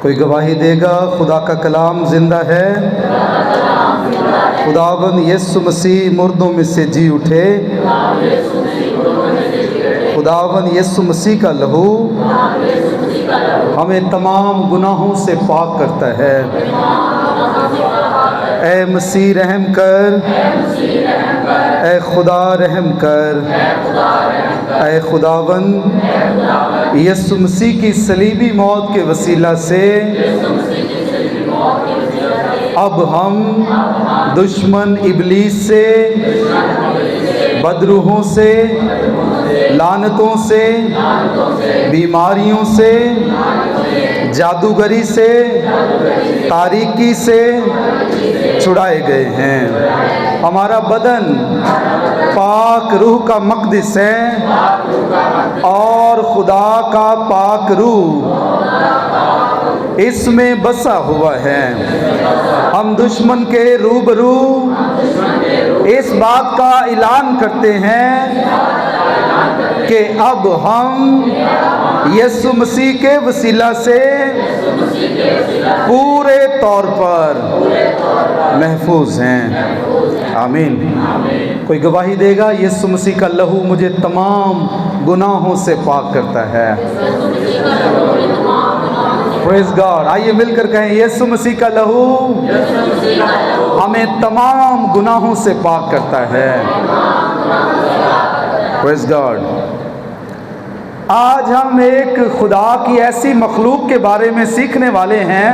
कोई गवाही देगा खुदा का कलाम जिंदा है। खुदावंद यीशु मसीह मुर्दों में से जी उठे। खुदावंद यीशु मसीह का लहू हमें तमाम गुनाहों से पाक करता है। ए मसीह रहम कर, ए खुदा रहम कर। ए खुदावंद यीशु मसीह की सलीबी मौत के वसीला से अब हम दुश्मन इबलीस से, बदरूहों से, लानतों से, बीमारियों से, जादूगरी से, तारीकी से छुड़ाए गए हैं। हमारा बदन पाक रूह का मक़दिस है और खुदा का पाक रूह इसमें बसा हुआ है। हम दुश्मन के रूबरू इस बात का ऐलान करते हैं कि अब हम यीशु मसीह के वसीला से पूरे तौर पर महफूज हैं। आमीन। कोई गवाही देगा यीशु मसीह का लहू मुझे तमाम गुनाहों से पाक करता है। Praise God. आइए मिलकर कहें यीशु मसीह का लहू हमें तमाम गुनाहों से पाक करता है। Praise God. आज हम एक खुदा की ऐसी मखलूक के बारे में सीखने वाले हैं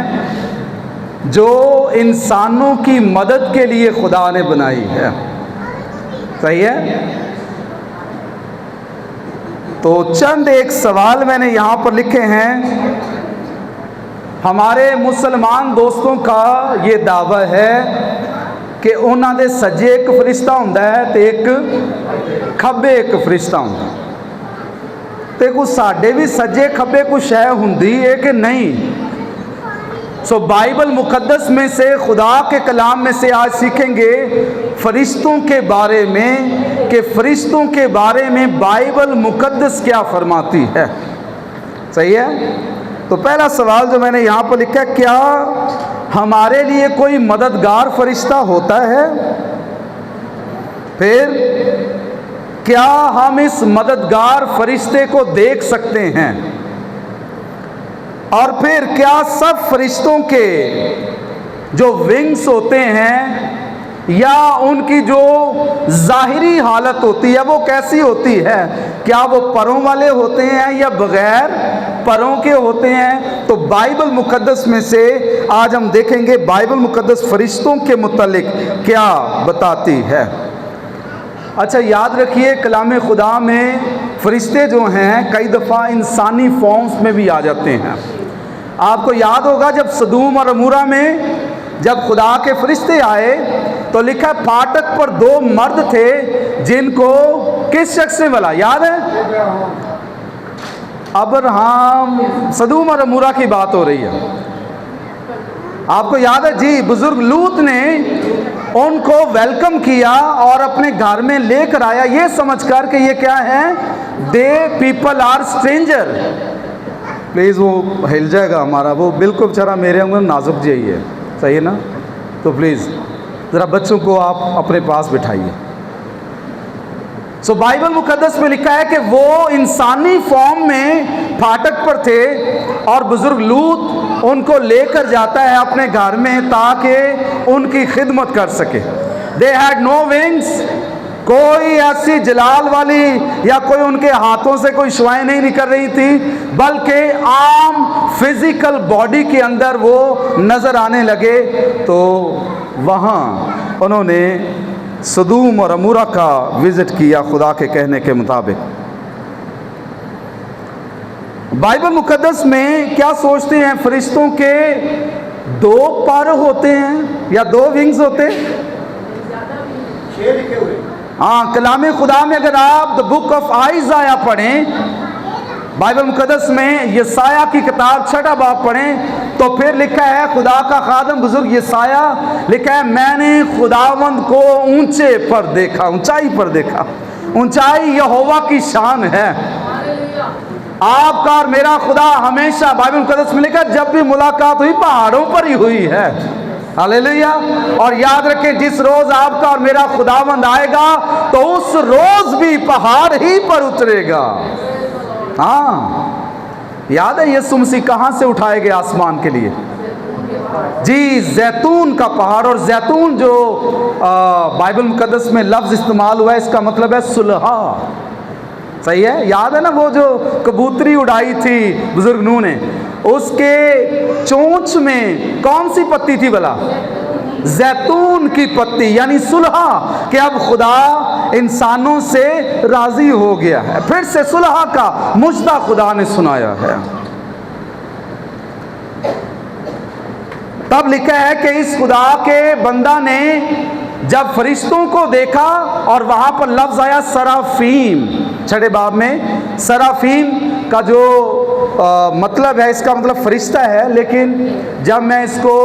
जो इंसानों की मदद के लिए खुदा ने बनाई है। सही है। तो चंद एक सवाल मैंने यहाँ पर लिखे हैं। हमारे मुसलमान दोस्तों का ये दावा है कि उन्होंने सज्जे एक फरिश्ता हुंदा है तो एक खब्बे एक फरिश्ता हुंदा। तो कुछ साढ़े भी सज्जे खब्बे कुछ शय हुंदी है कि नहीं। सो बाइबल मुकद्दस में से, खुदा के कलाम में से आज सीखेंगे फरिश्तों के बारे में कि फरिश्तों के बारे में बाइबल मुकद्दस क्या फरमाती है। सही है। तो पहला सवाल जो मैंने यहाँ पर लिखा है, क्या हमारे लिए कोई मददगार फरिश्ता होता है? फिर क्या हम इस मददगार फरिश्ते को देख सकते हैं? और फिर क्या सब फरिश्तों के जो विंग्स होते हैं या उनकी जो ज़ाहिरी हालत होती है वो कैसी होती है? क्या वो परों वाले होते हैं या बग़ैर परों के होते हैं? तो बाइबल मुकद्दस में से आज हम देखेंगे बाइबल मुकद्दस फरिश्तों के मुतालिक क्या बताती है। अच्छा, याद रखिए कलाम खुदा में फरिश्ते जो हैं कई दफ़ा इंसानी फॉर्म्स में भी आ जाते हैं। आपको याद होगा जब सदूम और अमूरा में जब खुदा के फरिश्ते आए तो लिखा फाटक पर दो मर्द थे जिनको किस शख्स से मिला, याद है? अब्राहम, सदूम और अमूरा की बात हो रही है। आपको याद है जी? बुजुर्ग लूत ने उनको वेलकम किया और अपने घर में लेकर आया ये समझकर कि ये क्या है, they people are stranger. Please वो हिल जाएगा हमारा, वो बिल्कुल बेचारा मेरे अंदर नाजुक जी है। सही है ना? तो प्लीज़ ज़रा बच्चों को आप अपने पास बिठाइए। सो बाइबल मुकद्दस में लिखा है कि वो इंसानी फॉर्म में फाटक पर थे और बुजुर्ग लूत उनको लेकर जाता है अपने घर में ताकि उनकी खिदमत कर सके। दे हैड नो विंग्स, कोई ऐसी जलाल वाली या कोई उनके हाथों से कोई शुआएं नहीं निकल रही थी, बल्कि आम फिजिकल बॉडी के अंदर वो नज़र आने लगे। तो वहाँ उन्होंने सदूम और अमूरा का विज़िट किया खुदा के कहने के मुताबिक। बाइबल मुकद्दस में क्या सोचते हैं, फरिश्तों के दो पर होते हैं या दो विंग्स होते हैं? हाँ, कलाम खुदा में अगर आप द बुक ऑफ आइज़ाया पढ़ें, बाइबल मुकद्दस में यसाया की किताब 6 बाब पढ़ें तो फिर लिखा है, खुदा का खादम बुजुर्ग यसाया लिखा है, मैंने खुदावंद को ऊंचे पर देखा, ऊंचाई पर देखा। ऊंचाई यहोवा की शान है। आपका और मेरा खुदा हमेशा, बाइबल मुकद्दस में लिखा, जब भी मुलाकात हुई पहाड़ों पर ही हुई है। हालेलुया। और याद रखें, जिस रोज आपका और मेरा खुदावंद आएगा तो उस रोज भी पहाड़ ही पर उतरेगा। हाँ, याद है यीशु मसीह कहां से उठाए गए आसमान के लिए? जी, जैतून का पहाड़। और जैतून जो बाइबल मुकद्दस में लफ्ज इस्तेमाल हुआ है, इसका मतलब है सुलह। सही है, याद है ना वो जो कबूतरी उड़ाई थी बुजुर्ग नूह ने, उसके चोंच में कौन सी पत्ती थी भला? जैतून की पत्ती, यानी सुलह, कि अब खुदा इंसानों से राजी हो गया है। फिर से सुलह का मुजदा खुदा ने सुनाया है। तब लिखा है कि इस खुदा के बंदा ने जब फरिश्तों को देखा, और वहां पर लफ्ज आया सराफीम, 6 बाब में। सराफीम का जो मतलब है, इसका मतलब फरिश्ता है, लेकिन जब मैं इसको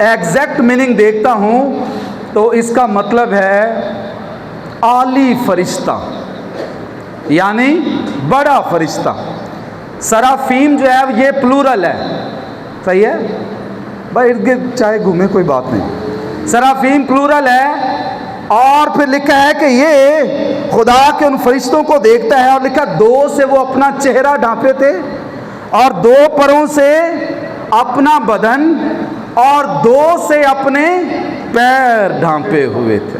एग्जैक्ट मीनिंग देखता हूं तो इसका मतलब है आली फरिश्ता, यानी बड़ा फरिश्ता। सराफीम जो है ये प्लूरल है। सही है भाई, इर्द गिर्द चाहे घूमे कोई बात नहीं। सराफीम प्लूरल है। और फिर लिखा है कि ये खुदा के उन फरिश्तों को देखता है, और लिखा 2 से वो अपना चेहरा ढांपे थे, और 2 परों से अपना बदन, और 2 से अपने पैर ढांपे हुए थे।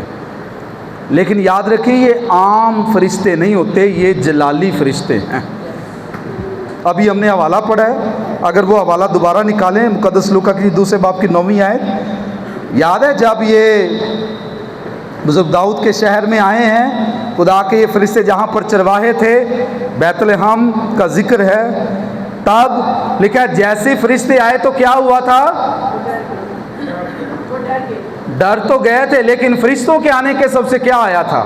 लेकिन याद रखिए, ये आम फरिश्ते नहीं होते, ये जलाली फरिश्ते हैं। अभी हमने हवाला पढ़ा है, अगर वो हवाला दोबारा निकालें, मुकद्दस लूका की 2 बाब की 9वीं आयत। याद है जब ये बुजुर्ग दाऊद के शहर में आए हैं, खुदा के ये फरिश्ते जहाँ पर चरवाहे थे, बैतलहम का जिक्र है, तब लिखा है जैसे फरिश्ते आए तो क्या हुआ था? डर तो गए थे, लेकिन फरिश्तों के आने के सबसे क्या आया था?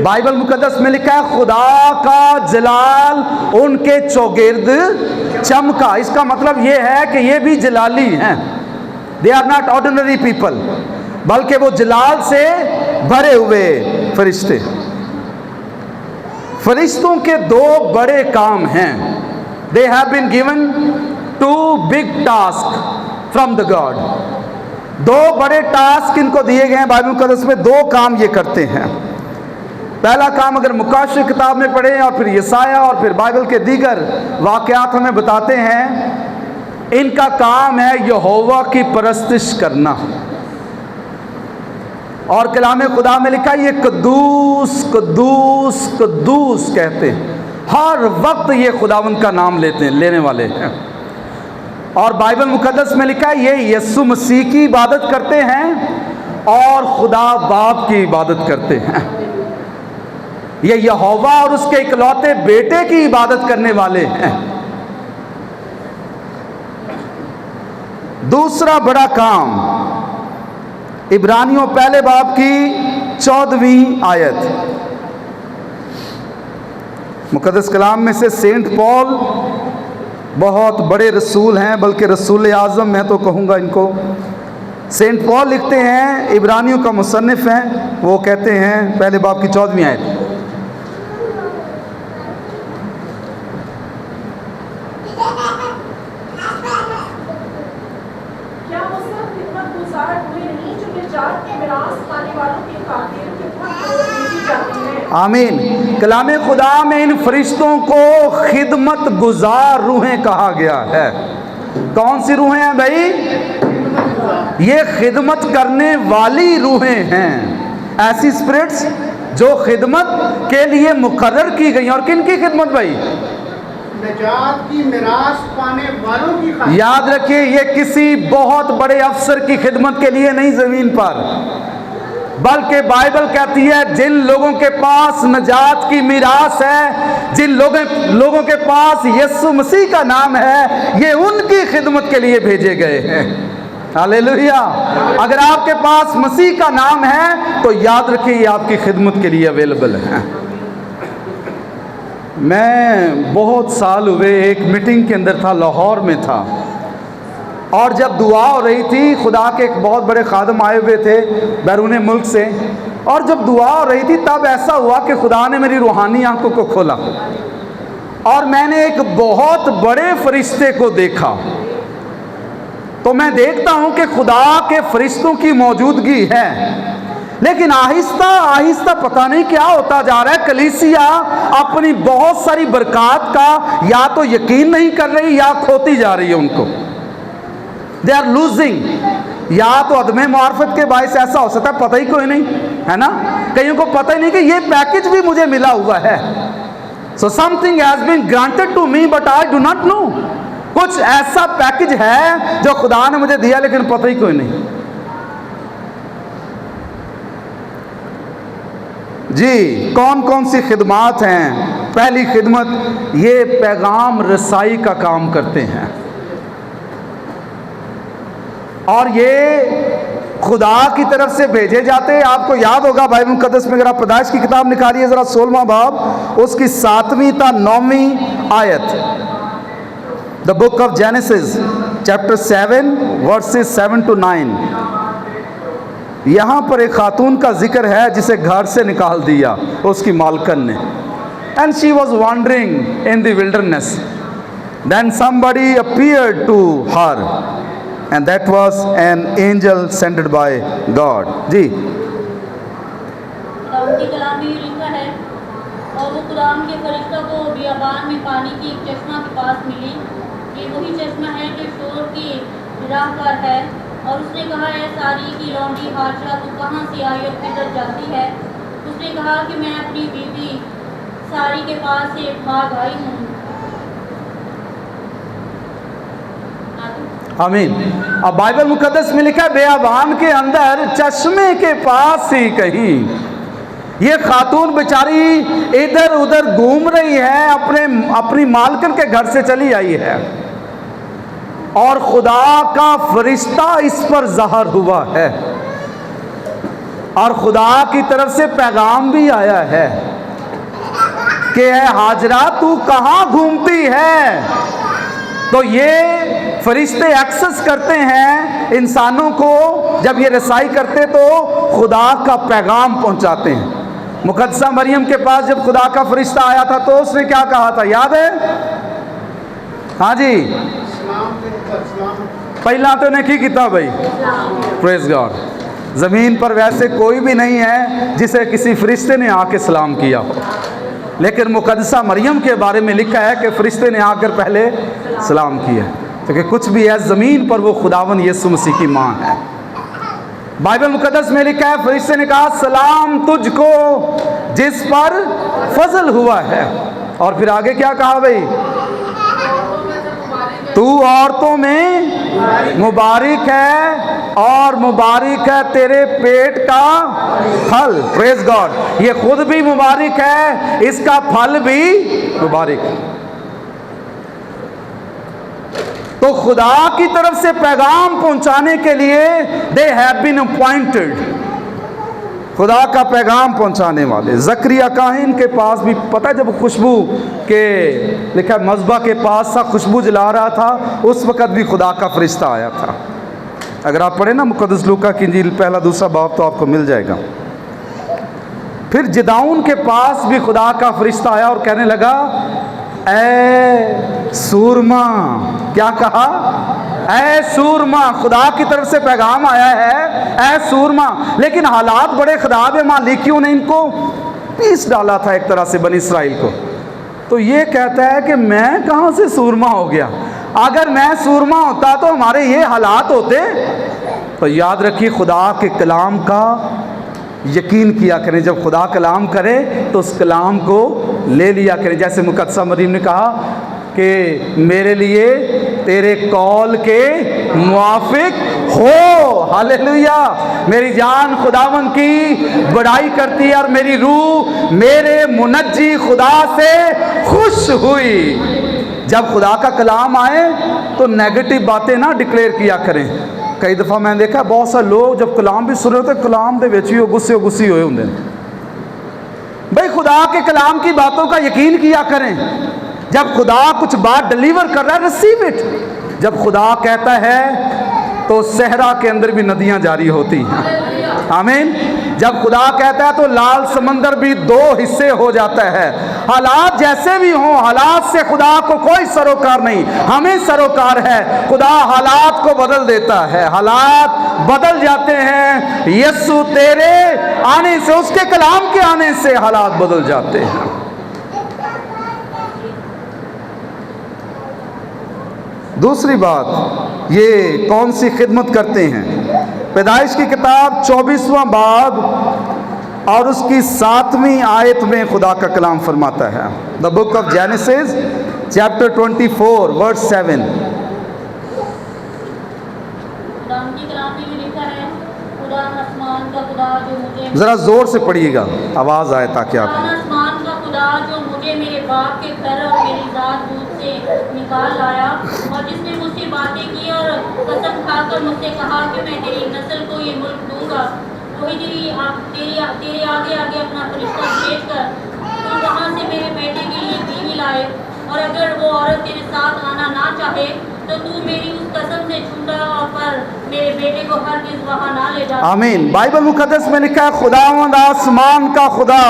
बाइबल मुकद्दस में लिखा है खुदा का जलाल उनके चौगिर्द चमका। इसका मतलब ये है कि ये भी जलाली हैं। They are not ordinary people, बल्कि वो जलाल से भरे हुए फरिश्ते। फरिश्तों के 2 बड़े काम हैं। They have been given 2 big task from the God. 2 बड़े टास्क इनको दिए गए हैं बाइबल मुकद्दस में। 2 काम ये करते हैं। पहला काम अगर मुकाशिर किताब में पढ़ें, और फिर यसाया, और फिर बाइबल के दीगर वाक़यात हमें बताते हैं, इनका काम है यहोवा की परस्तिश करना। और कलाम खुदा में लिखा ये कद्दूस कद्दूस कद्दूस कहते हैं। हर वक्त ये खुदावंद का नाम लेने वाले हैं। और बाइबल मुकद्दस में लिखा है ये यीशु मसीह की इबादत करते हैं और खुदा बाप की इबादत करते हैं। ये यहोवा और उसके इकलौते बेटे की इबादत करने वाले हैं। दूसरा बड़ा काम, इब्रानियों 1 बाब की 14वीं आयत। मुकद्दस कलाम में से सेंट पॉल बहुत बड़े रसूल हैं, बल्कि रसूल आज़म मैं तो कहूँगा इनको। सेंट पॉल लिखते हैं, इब्रानियों का मुसन्निफ हैं, वो कहते हैं 1 बाब की 14वीं आयत, आमीन। कलाम खुदा में इन फरिश्तों को खिदमत गुजार रूहें कहा गया है। कौन सी रूहें हैं भाई? ये खिदमत करने वाली रूहें हैं, ऐसी स्पिरिट्स जो खिदमत के लिए मुकर्रर की गई। और किन की खिदमत भाई? नजात की मिरास पाने वालों की। याद रखिए, ये किसी बहुत बड़े अफसर की खिदमत के लिए नहीं जमीन पर, बल्कि बाइबल कहती है जिन लोगों के पास नजात की मिरास है, जिन लोगों के पास यीशु मसीह का नाम है, ये उनकी खिदमत के लिए भेजे गए हैं। हालेलुया। अगर आपके पास मसीह का नाम है तो याद रखिए ये आपकी खिदमत के लिए अवेलेबल है। मैं बहुत साल हुए एक मीटिंग के अंदर था, लाहौर में था, और जब दुआ हो रही थी, खुदा के एक बहुत बड़े खादम आए हुए थे बैरून मुल्क से, और जब दुआ हो रही थी तब ऐसा हुआ कि खुदा ने मेरी रूहानी आंखों को खोला और मैंने एक बहुत बड़े फरिश्ते को देखा। तो मैं देखता हूं कि खुदा के फरिश्तों की मौजूदगी है, लेकिन आहिस्ता आहिस्ता पता नहीं क्या होता जा रहा है। कलीसिया अपनी बहुत सारी बरक़ात का या तो यकीन नहीं कर रही या खोती जा रही है उनको। They are losing. या तो अदमे मार्फत के बायस ऐसा हो सकता है, पता ही कोई नहीं है ना, कईयों को पता ही नहीं कि ये पैकेज भी मुझे मिला हुआ है। So something has been granted to me but I do not know. कुछ ऐसा पैकेज है जो खुदा ने मुझे दिया लेकिन पता ही कोई नहीं। जी, कौन कौन सी खिदमात हैं? पहली खिदमत, ये पैगाम रसाई का काम करते हैं और ये खुदा की तरफ से भेजे जाते हैं। आपको याद होगा बाइबल मुकद्दस में, अगर आप पैदाइश की किताब निकालिए ज़रा 16वां बाब, उसकी 7वीं ता 9वीं आयत, the book of Genesis chapter 7 versus 7 to 9। यहाँ पर एक खातून का जिक्र है जिसे घर से निकाल दिया उसकी मालकन ने। And she was wandering in the wilderness, then somebody appeared to her and that was an angel sent by God. जी, कलाम में लिखा है, और वो खुदाम के फरिश्ता को बियाबान में पानी की एक चश्मा के पास मिली। ये वही चश्मा है जो शोर की राह पर है। और उसने कहा, है सारी की लौंडी हाशा, तू कहाँ से आई और किधर जाती है? उसने कहा कि मैं अपनी बीवी सारी के पास से भाग आई हूँ। आमीन। अब बाइबल मुकद्दस में लिखा है बेयाबान के अंदर चश्मे के पास ही कहीं ये खातून बेचारी इधर उधर घूम रही है, अपनी मालकन के घर से चली आई है और खुदा का फरिश्ता इस पर ज़ाहिर हुआ है और खुदा की तरफ से पैगाम भी आया है कि है हाजरा तू कहाँ घूमती है। तो ये फरिश्ते एक्सेस करते हैं इंसानों को, जब ये रसाई करते तो खुदा का पैगाम पहुंचाते हैं। मुकद्दसा मरियम के पास जब खुदा का फरिश्ता आया था तो उसने क्या कहा था, याद है? हाँ जी, पहला तो ने की किया भाई, प्रेज गॉड। ज़मीन पर वैसे कोई भी नहीं है जिसे किसी फरिश्ते ने आके सलाम किया हो, लेकिन मुकद्दसा मरियम के बारे में लिखा है कि फरिश्ते ने आकर पहले सलाम किया, क्योंकि कुछ भी है ज़मीन पर वो खुदावन यीशु मसीह की माँ है। बाइबल मुकद्दस में लिखा है फरिश्ते ने कहा, सलाम तुझको जिस पर फजल हुआ है। और फिर आगे क्या कहा भाई, तू औरतों में मुबारक है और मुबारक है तेरे पेट का फल। Praise God. ये खुद भी मुबारक है, इसका फल भी मुबारक है। तो खुदा की तरफ से पैगाम पहुंचाने के लिए दे हैव बीन अपॉइंटेड, खुदा का पैगाम पहुंचाने वाले। जकरिया काहिन के पास भी पता है, जब खुशबू के लिखा मज़बा के पास सा खुशबू जला रहा था, उस वक़्त भी खुदा का फरिश्ता आया था। अगर आप पढ़े ना मुकद्दस लूका की इंजील 1-2 बाब तो आपको मिल जाएगा। फिर जिदाउन के पास भी खुदा का फरिश्ता आया और कहने लगा, ऐ सूरमा, क्या कहा? ऐ सूरमा। खुदा की तरफ से पैगाम आया है, ऐ सूरमा। लेकिन हालात बड़े खराब है, मालिकियों ने इनको पीस डाला था एक तरह से बनी इसराइल को। तो ये कहता है कि मैं कहाँ से सूरमा हो गया? अगर मैं सूरमा होता तो हमारे ये हालात होते। तो याद रखिए, खुदा के कलाम का यकीन किया करें। जब खुदा कलाम करे तो उस कलाम को ले लिया करें। जैसे मुकद्दसा मरियम ने कहा कि मेरे लिए तेरे कौल के मुआफिक हो। हालेलुया। मेरी जान खुदावन की बड़ाई करती है और मेरी रूह मेरे मुनज्जी खुदा से खुश हुई। जब खुदा का कलाम आए तो नेगेटिव बातें ना डिक्लेयर किया करें। कई दफ़ा मैंने देखा बहुत सारे लोग जब कलाम भी सुन रहे होते, कलाम के विच भी गुस्से होए होंगे। भाई खुदा के कलाम की बातों का यकीन किया करें। जब खुदा कुछ बात डिलीवर कर रहा है, रिसीव इट। जब खुदा कहता है तो सहरा के अंदर भी नदियां जारी होती हैं। आमीन। जब खुदा कहता है तो लाल समंदर भी दो हिस्से हो जाता है। हालात जैसे भी हों, हालात से खुदा को कोई सरोकार नहीं, हमें सरोकार है। खुदा हालात को बदल देता है, हालात बदल जाते हैं। यीशु तेरे आने से, उसके कलाम के आने से हालात बदल जाते हैं। दूसरी बात, ये कौन सी खिदमत करते हैं? पैदाइश की किताब 24वां बाब और उसकी 7वीं आयत में खुदा का कलाम फरमाता है। The book of Genesis chapter 24 verse 7। जरा जोर से पढ़िएगा, आवाज आए ताकि आप। आसमान का खुदा जो मुझे मेरे बाप के घर और मेरी जात दूध से निकाल लाया, और जिसने मुझसे बातें की और कसम खाकर मुझसे कहा कि मैं तेरी नस्ल को ये मुल्क दूंगा, वही तेरे आगे आगे अपना फरिश्ता भेजकर तू वहाँ से मेरे बेटे के लिए बीवी लाए, और अगर वो औरत तेरे साथ आना ना चाहे तो तू मेरी उस कसम से छूटा और पर मेरे बेटे को हरगिज़ वहाँ ना ले जा। आमीन। बाइबल मुकद्दस में लिखा है खुदावंद आसमान का खुदा।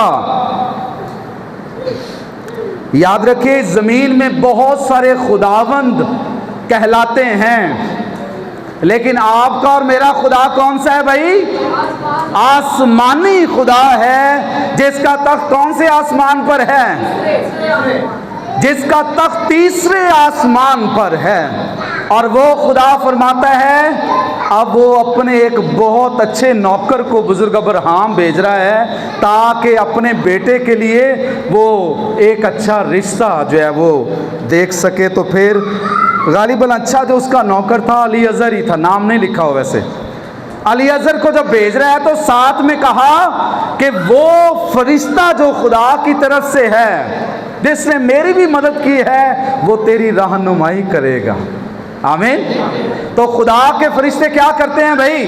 याद रखिए, जमीन में बहुत सारे खुदावंद कहलाते हैं, लेकिन आपका और मेरा खुदा कौन सा है भाई? आसमानी खुदा है, जिसका तख्त कौन से आसमान पर है? जिसका तख्त तीसरे आसमान पर है। और वो खुदा फरमाता है, अब वो अपने एक बहुत अच्छे नौकर को बुजुर्ग अब्राहम भेज रहा है, ताकि अपने बेटे के लिए वो एक अच्छा रिश्ता जो है वो देख सके। तो फिर गालिबन अच्छा जो उसका नौकर था अलीअज़र ही था, नाम नहीं लिखा हो वैसे। अलीअज़र को जब भेज रहा है तो साथ में कहा कि वो फरिश्ता जो खुदा की तरफ से है, जिसने मेरी भी मदद की है, वो तेरी रहनुमाई करेगा। आमीन। तो खुदा के फरिश्ते क्या करते हैं भाई?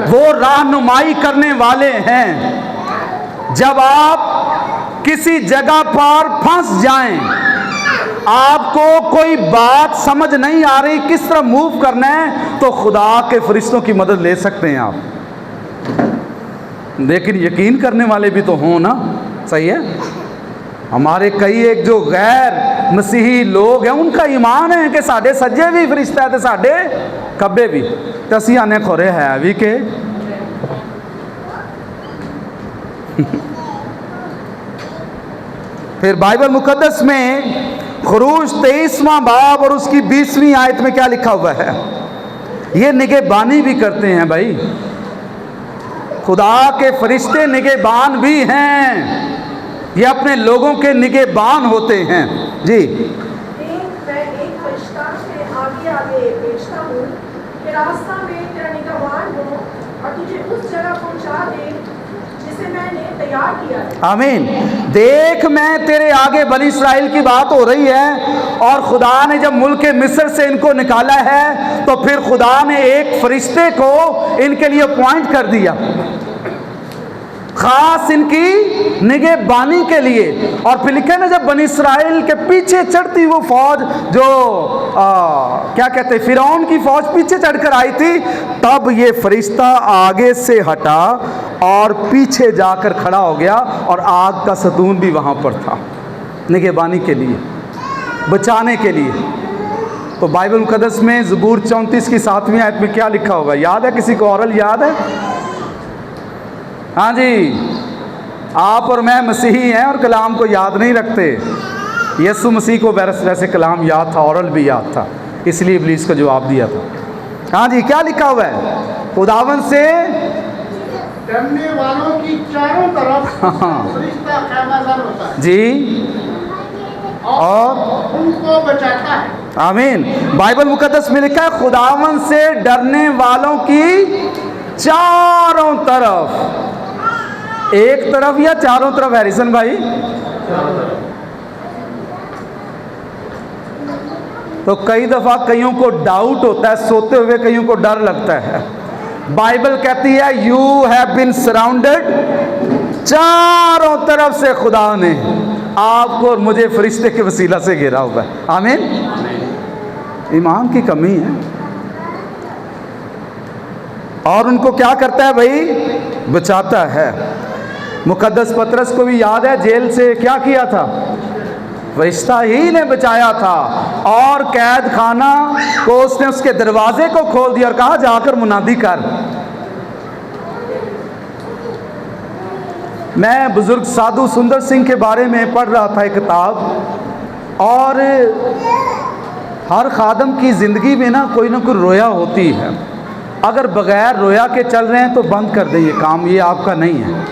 वो रहनुमाई करने वाले हैं। जब आप किसी जगह पर फंस जाएं, आपको कोई बात समझ नहीं आ रही किस तरह मूव करना है, तो खुदा के फरिश्तों की मदद ले सकते हैं आप। लेकिन यकीन करने वाले भी तो हों ना, सही है। हमारे कई एक जो गैर मसीही लोग हैं, उनका ईमान है कि साढ़े सज्जे भी फरिश्ता है तो साढ़े खब्बे भी, तो असी आने खोरे है भी के। फिर बाइबल मुकद्दस में खुरूज 23वां बाब और उसकी 20वीं आयत में क्या लिखा हुआ है? ये निगहबानी भी करते हैं भाई, खुदा के फरिश्ते निगहबान भी हैं, ये अपने लोगों के निगहबान होते हैं। जी। मैं एक फरिश्ता से आगे आगे भेजता हूँ कि रास्ता में तेरा निगहबान हो और तुझे उस जगह पहुँचा दे जिसे मैंने तैयार किया है। आमीन। देख, मैं तेरे आगे बनी इस्राएल की बात हो रही है, और खुदा ने जब मुल्क मिस्र से इनको निकाला है तो फिर खुदा ने एक फरिश्ते को इनके लिए अपॉइंट कर दिया, खास इनकी निगहबानी के लिए। और फिर लिखा है ना, जब बनी इस्राएल के पीछे चढ़ती वो फौज जो क्या कहते हैं, फिरौन की फौज पीछे चढ़कर आई थी, तब ये फरिश्ता आगे से हटा और पीछे जाकर खड़ा हो गया, और आग का सतून भी वहाँ पर था, निगहबानी के लिए, बचाने के लिए। तो बाइबल मुकद्दस में ज़बूर 34 की 7वीं आयत में क्या लिखा होगा? याद है किसी को? औरल याद है? हाँ जी। आप और मैं मसीही हैं और कलाम को याद नहीं रखते। यीशु मसीह को वैसे कलाम याद था, औरल भी याद था, इसलिए इब्लीस को जवाब दिया था। हाँ जी, क्या लिखा हुआ है? खुदावन से डरने वालों की चारों तरफ फरिश्ता क़यामत होता है जी, और उनको बचाता है। आमीन। बाइबल मुकद्दस में लिखा है, खुदावन से डरने वालों की चारों तरफ। एक तरफ या चारों तरफ हैरिसन भाई? तो कई दफा कईयों को डाउट होता है, सोते हुए कईयों को डर लगता है। बाइबल कहती है, यू हैव बीन सराउंडेड, चारों तरफ से खुदा ने आपको और मुझे फरिश्ते के वसीला से घेरा हुआ है। आमीन। ईमान की कमी है। और उनको क्या करता है भाई? बचाता है। मुकद्दस पतरस को भी याद है, जेल से क्या किया था? फरिश्ता ही ने बचाया था, और कैद खाना को उसने उसके दरवाजे को खोल दिया और कहा जाकर मुनादी कर। मैं बुजुर्ग साधु सुंदर सिंह के बारे में पढ़ रहा था एक किताब, और हर खादम की ज़िंदगी में ना कोई रोया होती है। अगर बगैर रोया के चल रहे हैं तो बंद कर दें, ये काम ये आपका नहीं है।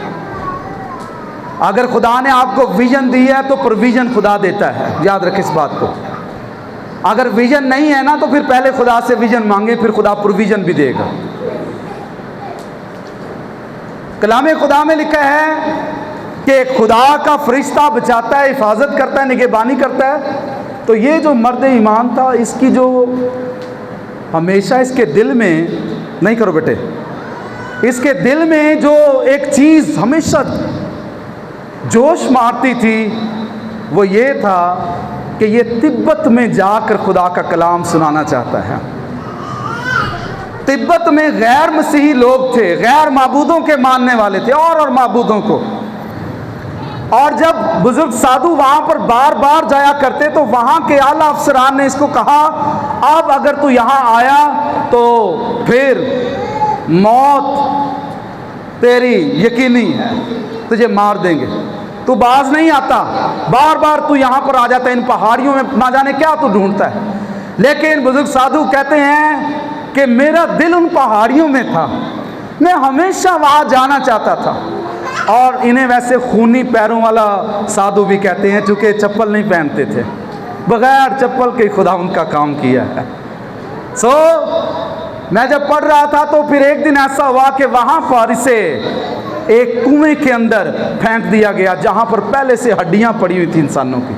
अगर खुदा ने आपको विजन दी है तो प्रोविज़न खुदा देता है, याद रखें इस बात को। अगर विजन नहीं है ना तो फिर पहले खुदा से विजन मांगे, फिर खुदा प्रोविज़न भी देगा। कलाम खुदा में लिखा है कि खुदा का फरिश्ता बचाता है, हिफाजत करता है, निगहबानी करता है। तो ये जो मर्द ईमान था, इसकी जो हमेशा इसके दिल में, नहीं करो बेटे, इसके दिल में जो एक चीज़ हमेशा जोश मारती थी वो ये था कि ये तिब्बत में जाकर खुदा का कलाम सुनाना चाहता है। तिब्बत में गैर मसीही लोग थे, गैर माबूदों के मानने वाले थे, और माबूदों को। और जब बुजुर्ग साधु वहाँ पर बार बार जाया करते तो वहाँ के आला अफसरान ने इसको कहा, अब अगर तू यहाँ आया तो फिर मौत तेरी यकीनी है, तुझे मार देंगे। तू बाज नहीं आता, बार बार तू यहाँ पर आ जाता है, इन पहाड़ियों में ना जाने क्या तू ढूंढता है। लेकिन बुजुर्ग साधु कहते हैं कि मेरा दिल उन पहाड़ियों में था, मैं हमेशा वहाँ जाना चाहता था। और इन्हें वैसे खूनी पैरों वाला साधु भी कहते हैं, चूँकि चप्पल नहीं पहनते थे, बगैर चप्पल के खुदा उनका काम किया है। मैं जब पढ़ रहा था तो फिर एक दिन ऐसा हुआ कि वहाँ पर इसे एक कुएं के अंदर फेंक दिया गया, जहाँ पर पहले से हड्डियाँ पड़ी हुई थी इंसानों की।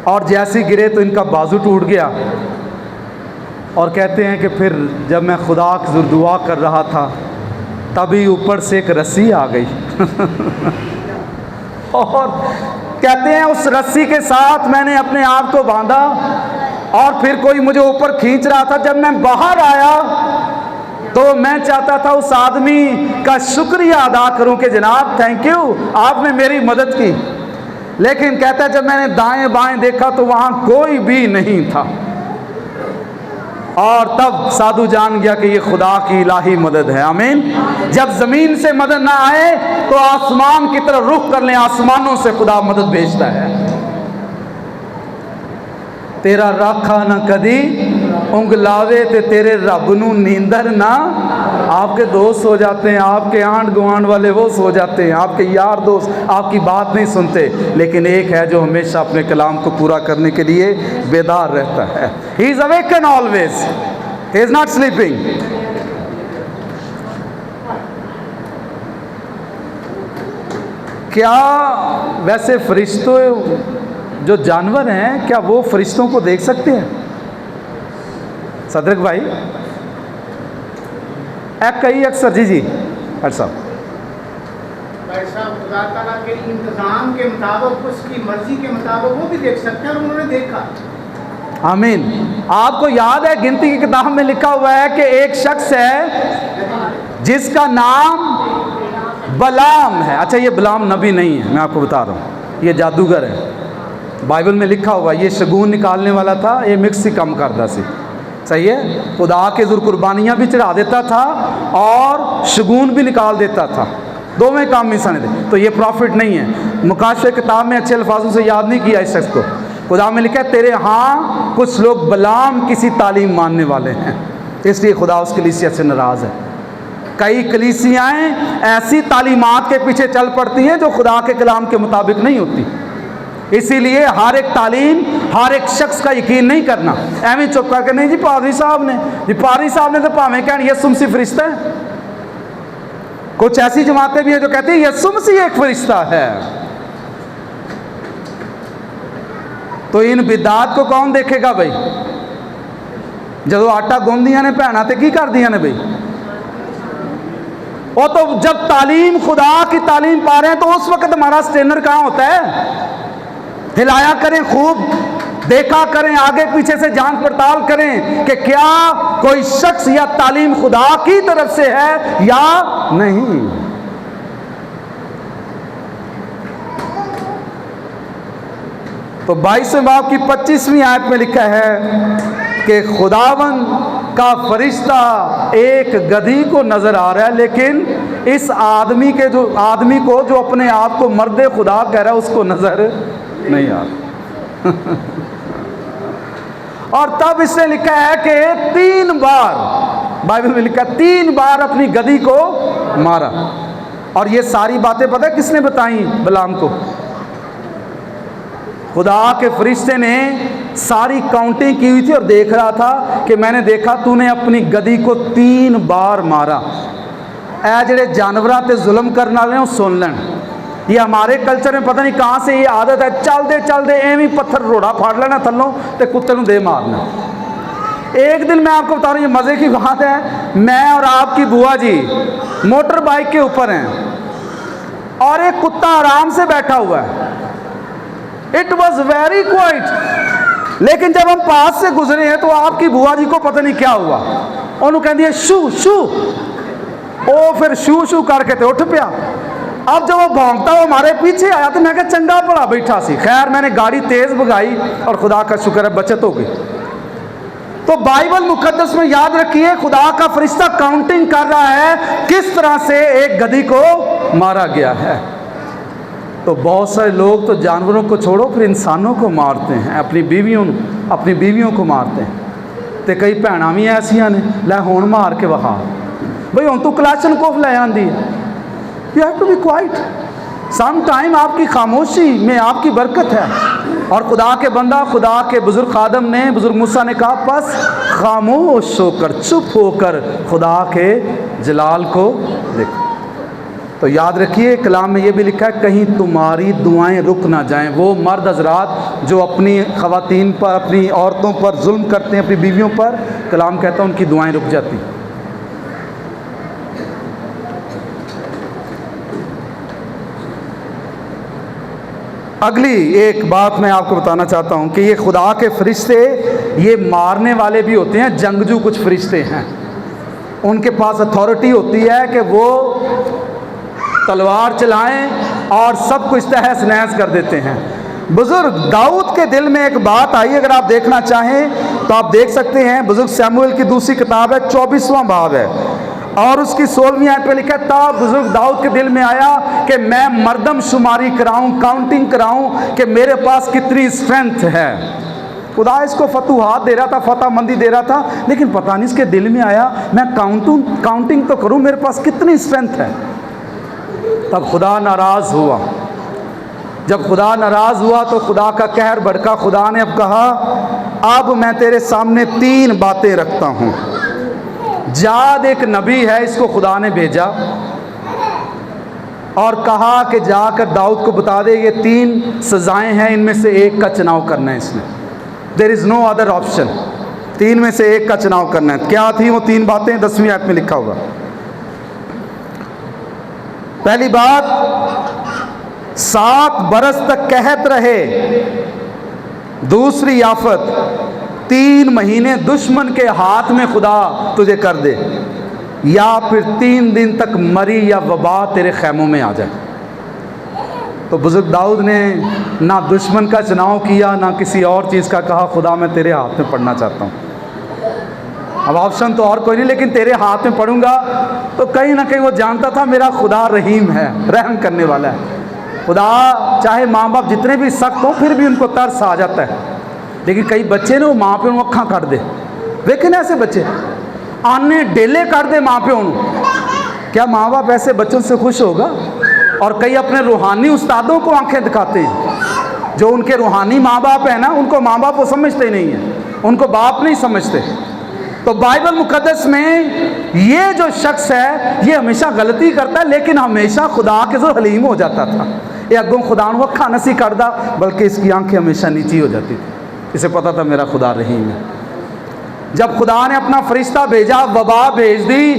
और जैसे गिरे तो इनका बाजू टूट गया। और कहते हैं कि फिर जब मैं खुदा की दुआ कर रहा था तभी ऊपर से एक रस्सी आ गई और कहते हैं उस रस्सी के साथ मैंने अपने आप को बांधा, और फिर कोई मुझे ऊपर खींच रहा था। जब मैं बाहर आया तो मैं चाहता था उस आदमी का शुक्रिया अदा करूं कि जनाब थैंक यू, आपने मेरी मदद की। लेकिन कहता है जब मैंने दाएं बाएं देखा तो वहां कोई भी नहीं था। और तब साधु जान गया कि ये खुदा की इलाही मदद है। आमीन। जब ज़मीन से मदद ना आए तो आसमान की तरफ रुख कर लें, आसमानों से खुदा मदद भेजता है। तेरा राखा ना कदी उंगलावे ते तेरे रब नू नींदर ना। आपके दोस्त हो जाते हैं, आपके आंड गुआंड वाले वो सो जाते हैं, आपके यार दोस्त आपकी बात नहीं सुनते, लेकिन एक है जो हमेशा अपने कलाम को पूरा करने के लिए बेदार रहता है। He is awaken always, he is not sleeping. क्या वैसे फरिश्तों जो जानवर हैं, क्या वो फरिश्तों को देख सकते हैं? सदरक भाई कई अक्सर जी हर साहब खुदा ताला के इंतजाम के मुताबिक, उसकी मर्जी के मुताबिक वो भी देख सकते हैं, और उन्होंने देखा। आमीन। आपको याद है गिनती की किताब में लिखा हुआ है कि एक शख्स है जिसका नाम बलाम है। अच्छा, ये बलाम नबी नहीं है, मैं आपको बता रहा हूँ, ये जादूगर है। बाइबल में लिखा हुआ है, ये शगुन निकालने वाला था, ये मिक्स ही कम करता सी। सही है। खुदा के ज़ुर कुर्बानियाँ भी चढ़ा देता था और शगुन भी निकाल देता था, दोवें काम मिसाने थे। तो ये प्रॉफिट नहीं है। मुकाशे किताब में अच्छे अल्फाजों से याद नहीं किया इस शख्स को। खुदा में लिखा है तेरे यहाँ कुछ लोग बलाम किसी तालीम मानने वाले हैं, इसलिए खुदा उस कलीसिया से नाराज़ है। कई कलीसियाएँ ऐसी तालीमात के पीछे चल पड़ती हैं जो खुदा के कलाम के मुताबिक नहीं होती। इसीलिए हर एक तालीम, हर एक शख्स का यकीन नहीं करना। एवं चुप करके नहीं जी पादरी साहब ने तो भावें कहन यसु मसीह फरिश्ता है। कुछ ऐसी जमातें भी हैं जो कहती है यसु मसीह एक फरिश्ता है। तो इन बिदात को कौन देखेगा भाई? जो आटा गुंदियां ने भैना तो की कर दिया ने भाई। वो तो जब तालीम खुदा की तालीम पा रहे हैं तो उस वक्त हमारा स्टेनर कहाँ होता है? हिलाया करें खूब, देखा करें, आगे पीछे से जांच पड़ताल करें कि क्या कोई शख्स या तालीम खुदा की तरफ से है या नहीं। तो 22वें बाब की 25वीं आयत में लिखा है कि खुदावन का फरिश्ता एक गधी को नजर आ रहा है, लेकिन इस आदमी को जो अपने आप को मर्द खुदा कह रहा है उसको नजर नहीं आ रहा। और तब इसने लिखा है कि 3 बार, बाइबल में लिखा 3 बार अपनी गधी को मारा। और ये सारी बातें पता है किसने बताई बिलाम को? खुदा के फरिश्ते ने सारी काउंटिंग की हुई थी और देख रहा था कि मैंने देखा तूने अपनी गधी को 3 बार मारा। ऐ जेड़े जानवरां ते जुल्म करने वाले हैं सुन लें, ये हमारे कल्चर में पता नहीं कहाँ से ये आदत है, चलते चलते एवं पत्थर रोड़ा फाड़ लेना थल्लों ते कुत्ते नूं दे मारना। एक दिन मैं आपको बता रहा हूँ, ये मज़े की बात है, मैं और आपकी बुआ जी मोटर बाइक के ऊपर हैं और एक कुत्ता आराम से बैठा हुआ है। It was very quite. लेकिन जब हम पास से गुजरे हैं तो आपकी बुआ जी को पता नहीं क्या हुआ, उन्होंने कह दिया शू शू, ओ फिर शू शू करके तो उठ पिया। अब जब वो भौंकता वो हमारे पीछे आया तो मैं कहा चंगा भला बैठा सी। खैर मैंने गाड़ी तेज भगाई और खुदा का शुक्र है बचत हो गई। तो बाइबल मुकद्दस में याद रखिए, खुदा का फरिश्ता काउंटिंग कर रहा है किस तरह से एक गधी को मारा गया है। तो बहुत सारे लोग तो जानवरों को छोड़ो फिर इंसानों को मारते हैं, अपनी बीवियों को मारते हैं। तो कई भैणां भी ऐसियां ने लै हुण मार के वखा भाई, हुण तू कलाशनकोफ लै आंदी है। You have to be quite. Some time आपकी खामोशी में आपकी बरकत है। और खुदा के बंदा, खुदा के बुजुर्ग खादम ने, बुजुर्ग मूसा ने कहा बस खामोश होकर, चुप होकर खुदा के जलाल को देखो। तो याद रखिए कलाम में ये भी लिखा है कहीं तुम्हारी दुआएं रुक ना जाएं। वो मर्द हजरात जो अपनी ख़वातीन पर, अपनी औरतों पर जुल्म करते हैं, अपनी बीवियों पर, कलाम कहता है उनकी दुआएं रुक जाती। अगली एक बात मैं आपको बताना चाहता हूँ कि ये खुदा के फरिश्ते ये मारने वाले भी होते हैं, जंगजू कुछ फरिश्ते हैं। उनके पास अथॉरिटी होती है कि वो तलवार चलाएं और सब कुछ तहस नहस कर देते हैं। बुजुर्ग दाऊद के दिल में एक बात आई, अगर आप देखना चाहें तो आप देख सकते हैं। बुजुर्ग शमूएल की दूसरी किताब है, 24वां बाब है और उसकी 16वीं आयत पे लिखा है तब बुजुर्ग दाऊद के दिल में आया कि मैं मर्दमशुमारी कराऊं, काउंटिंग कराऊं कि मेरे पास कितनी स्ट्रेंथ है। खुदा इसको फतूहात दे रहा था, फतहमंदी दे रहा था, लेकिन पता नहीं इसके दिल में आया मैं काउंटिंग तो करूं, मेरे पास कितनी स्ट्रेंथ है। तब खुदा नाराज़ हुआ। जब खुदा नाराज़ हुआ तो खुदा का कहर भड़का। खुदा ने अब कहा अब मैं तेरे सामने 3 बातें रखता हूँ। जाद एक नबी है, इसको खुदा ने भेजा और कहा कि जाकर दाऊद को बता दे ये 3 सजाएं हैं, इनमें से एक का चुनाव करना है। इसमें there is no other option, 3 में से एक का चुनाव करना है। क्या थी वो 3 बातें? 10वीं आयत में लिखा होगा। पहली बात, 7 बरस तक कहत रहे। दूसरी आफत, 3 महीने दुश्मन के हाथ में खुदा तुझे कर दे, या फिर 3 दिन तक मरी या वबा तेरे खैमों में आ जाए। तो बुजुर्ग दाऊद ने ना दुश्मन का चुनाव किया ना किसी और चीज़ का, कहा खुदा मैं तेरे हाथ में पड़ना चाहता हूँ। अब ऑप्शन तो और कोई नहीं, लेकिन तेरे हाथ में पड़ूंगा। तो कहीं ना कहीं वो जानता था मेरा खुदा रहीम है, रहम करने वाला है। खुदा चाहे माँ बाप जितने भी सख्त हों फिर भी उनको तरस आ जाता है। लेकिन कई बच्चे ने वो माँ प्यो ਨੂੰ ਅੱਖਾਂ ਕੱਢ दे, देखे ना ऐसे बच्चे आने डेले कर दे माँ प्यो ਨੂੰ। क्या माँ बाप ऐसे बच्चों से खुश होगा? और कई अपने रूहानी उस्तादों को आंखें दिखाते हैं। जो उनके रूहानी माँ बाप है ना, उनको माँ बाप वो समझते ही नहीं है, उनको बाप नहीं समझते। तो बाइबल मुकद्दस में ये जो शख्स है ये हमेशा गलती करता है, लेकिन हमेशा खुदा के जो हलीम हो जाता था। ये अगों खुदा को अखा नसी करता, बल्कि इसकी आंखें हमेशा नीची हो जाती थी। इसे पता था मेरा खुदा रहीम है। जब खुदा ने अपना फरिश्ता भेजा, वबा भेज दी,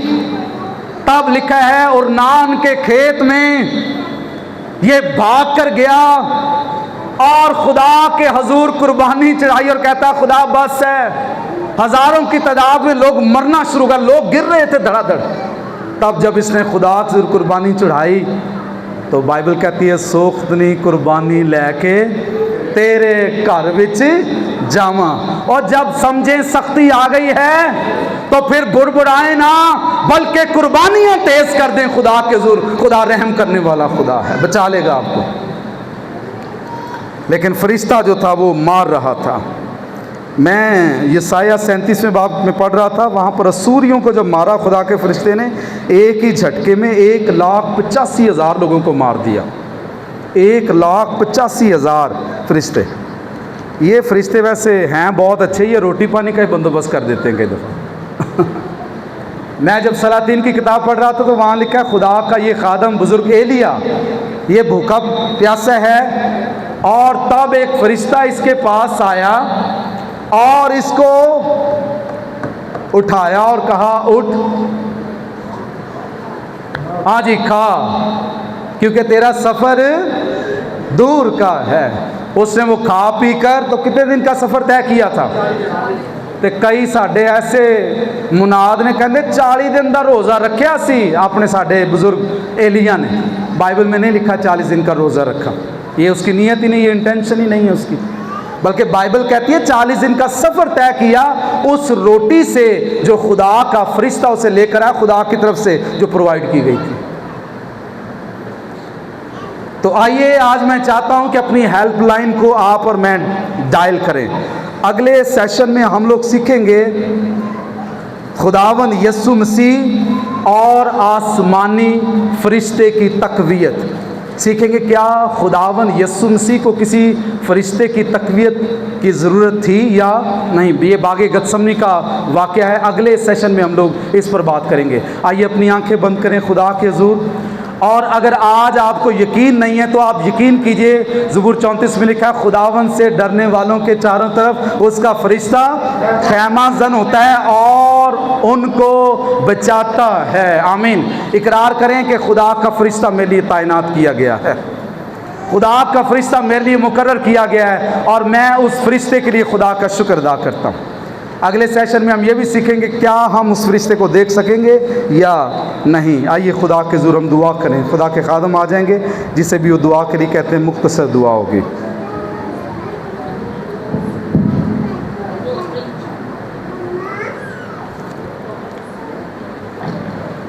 तब लिखा है और नान के खेत में ये भाग कर गया और खुदा के हजूर कुर्बानी चढ़ाई और कहता खुदा बस है। हजारों की तादाद में लोग मरना शुरू कर, लोग गिर रहे थे धड़ाधड़। तब जब इसने खुदा के हजूर कुर्बानी चढ़ाई तो बाइबल कहती है सोख्तनी कुर्बानी लैके तेरे घर विच जावा। और जब समझे सख्ती आ गई है तो फिर बुड़बुड़ाए ना, बल्कि कुर्बानियां तेज कर दें खुदा के हुजूर। खुदा रहम करने वाला खुदा है, बचा लेगा आपको। लेकिन फरिश्ता जो था वो मार रहा था। मैं यसाया 37वें बाब में पढ़ रहा था, वहाँ पर असूरियों को जब मारा खुदा के फरिश्ते ने, एक ही झटके में 1,85,000 लोगों को मार दिया। 1,85,000 फरिश्ते। ये फरिश्ते वैसे हैं बहुत अच्छे, ये रोटी पानी का ही बंदोबस्त कर देते हैं कई दफ़ा। मैं जब सलातीन की किताब पढ़ रहा था तो वहाँ लिखा है खुदा का ये खादम बुजुर्ग एलिया ये भूखा प्यासा है, और तब एक फरिश्ता इसके पास आया और इसको उठाया और कहा उठ, हाँ जी खा, क्योंकि तेरा सफ़र दूर का है। उसने वो खा पी कर तो कितने दिन का सफ़र तय किया था। तो कई साढ़े ऐसे मुनाद ने कहते 40 दिन का रोज़ा रखा सी अपने साढ़े बुजुर्ग एलिया ने। बाइबल में नहीं लिखा 40 दिन का रोज़ा रखा, ये उसकी नीयत ही नहीं, ये इंटेंशन ही नहीं है उसकी, बल्कि बाइबल कहती है 40 दिन का सफ़र तय किया उस रोटी से जो खुदा का फरिश्ता उसे लेकर आया, खुदा की तरफ से जो प्रोवाइड की गई थी। तो आइए आज मैं चाहता हूं कि अपनी हेल्पलाइन को आप और मैं डायल करें। अगले सेशन में हम लोग सीखेंगे खुदावन यीशु मसीह और आसमानी फरिश्ते की तक़वियत। सीखेंगे क्या खुदावन यीशु मसीह को किसी फरिश्ते की तक़वियत की ज़रूरत थी या नहीं। ये बागे गतसमनी का वाक़या है, अगले सेशन में हम लोग इस पर बात करेंगे। आइए अपनी आंखें बंद करें खुदा के हुजूर। और अगर आज आपको यकीन नहीं है तो आप यकीन कीजिए, ज़बूर 34 में लिखा है खुदावन से डरने वालों के चारों तरफ उसका फरिश्ता खैमा जन होता है और उनको बचाता है। आमीन। इकरार करें कि खुदा का फरिश्ता मेरे लिए तैनात किया गया है, खुदा का फरिश्ता मेरे लिए मुकर्रर किया गया है और मैं उस फरिश्ते के लिए खुदा का शुक्र अदा करता हूँ। अगले सेशन में हम ये भी सीखेंगे क्या हम उस फरिश्ते को देख सकेंगे या नहीं। आइए खुदा के ज़रूर हम दुआ करें। खुदा के खादम आ जाएंगे जिसे भी वो दुआ के लिए कहते हैं, मुख्तसर दुआ होगी।